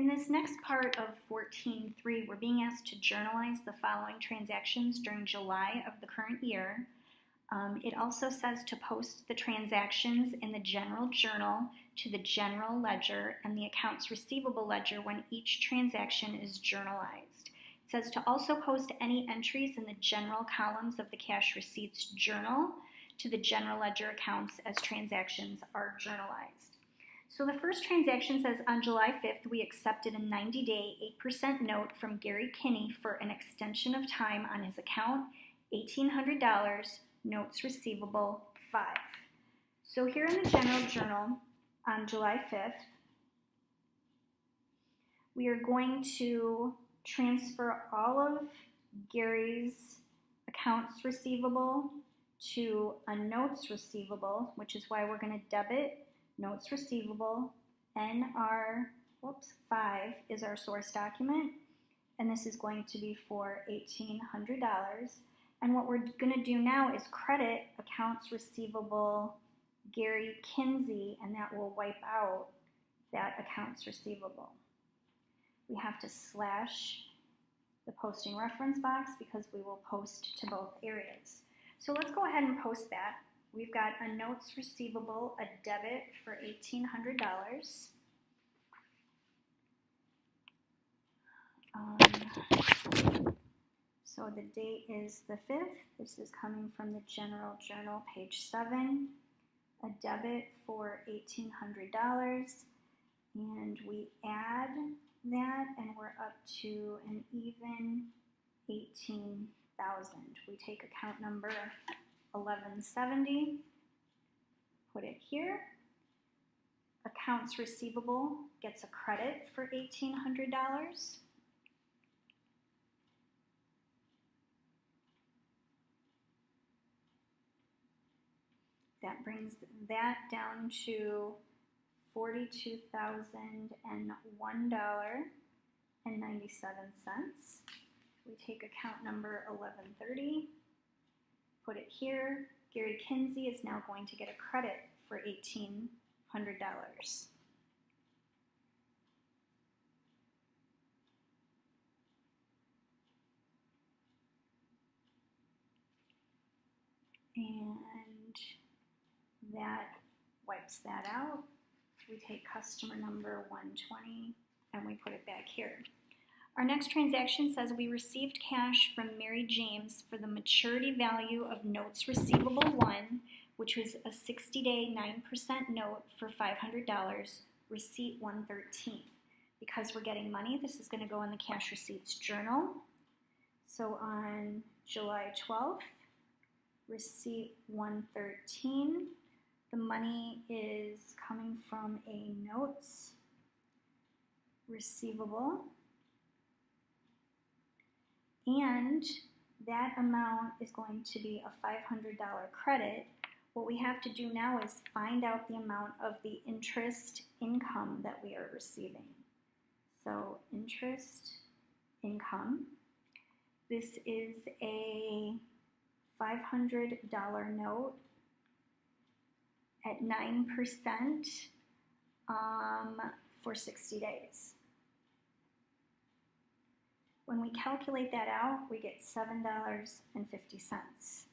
In this next part of 14.3, we're being asked to journalize the following transactions during July of the current year. It also says to post the transactions in the general journal to the general ledger and the accounts receivable ledger when each transaction is journalized. It says to also post any entries in the general columns of the cash receipts journal to the general ledger accounts as transactions are journalized. So the first transaction says on July 5th, we accepted a 90-day 8% note from Gary Kinney for an extension of time on his account, $1,800, notes receivable 5. So here in the general journal on July 5th, we are going to transfer all of Gary's accounts receivable to a notes receivable, which is why we're going to debit notes receivable. NR 5 is our source document, and this is going to be for $1,800. And what we're going to do now is credit accounts receivable Gary Kinsey, and that will wipe out that accounts receivable. We have to slash the posting reference box because we will post to both areas. So let's go ahead and post that. We've got a notes receivable, a debit for $1,800. So the date is the 5th. This is coming from the general journal, page 7. A debit for $1,800. And we add that, and we're up to an even $18,000. We take account number 1170, put it here. Accounts receivable gets a credit for $1,800. That brings that down to $42,001.97. We take account number 1130, put it here. Gary Kinsey is now going to get a credit for $1,800. And that wipes that out. We take customer number 120 and we put it back here. Our next transaction says we received cash from Mary James for the maturity value of notes receivable 1, which was a 60-day 9% note for $500, receipt 113. Because we're getting money, this is going to go in the cash receipts journal. So on July 12th, receipt 113. The money is coming from a notes receivable, and that amount is going to be a $500 credit. What we have to do now is find out the amount of the interest income that we are receiving. So interest income, this is a $500 note at 9% for 60 days. When we calculate that out, we get $7.50.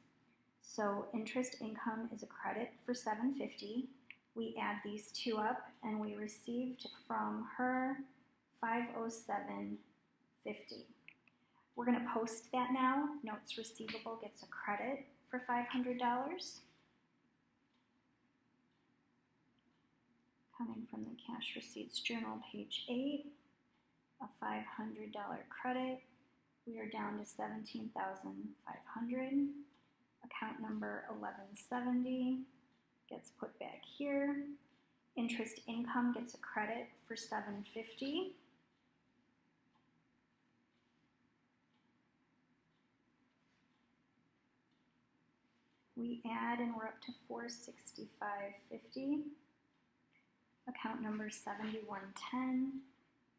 So interest income is a credit for $7.50. We add these two up, and we received from her $507.50. We're going to post that now. Notes receivable gets a credit for $500. Coming from the cash receipts journal, page 8, a $500 credit. We are down to $17,500. Account number 1170 gets put back here. Interest income gets a credit for $750. We add, and we're up to $465.50. Account number 7110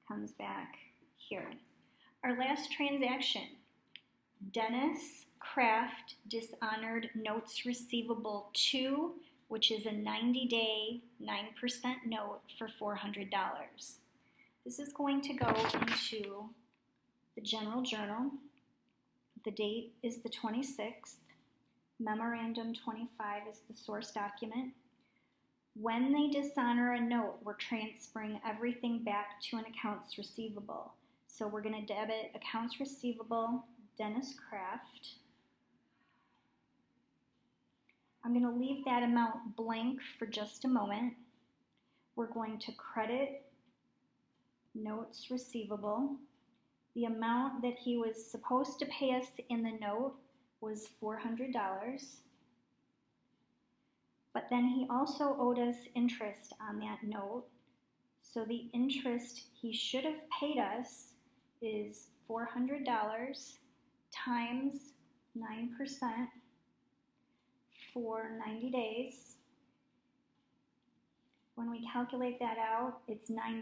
comes back here. Our last transaction, Dennis Kraft dishonored notes receivable 2, which is a 90-day 9% note for $400. This is going to go into the general journal. The date is the 26th. Memorandum 25 is the source document. When they dishonor a note, we're transferring everything back to an accounts receivable. So we're going to debit accounts receivable, Dennis Kraft. I'm going to leave that amount blank for just a moment. We're going to credit notes receivable. The amount that he was supposed to pay us in the note was $400. But then he also owed us interest on that note. So the interest he should have paid us is $400 times 9% for 90 days. When we calculate that out, it's $9.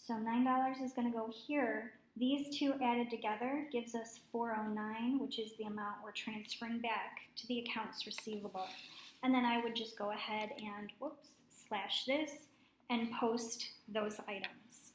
So $9 is going to go here. These two added together gives us $409, which is the amount we're transferring back to the accounts receivable. And then I would just go ahead and, slash this and post those items.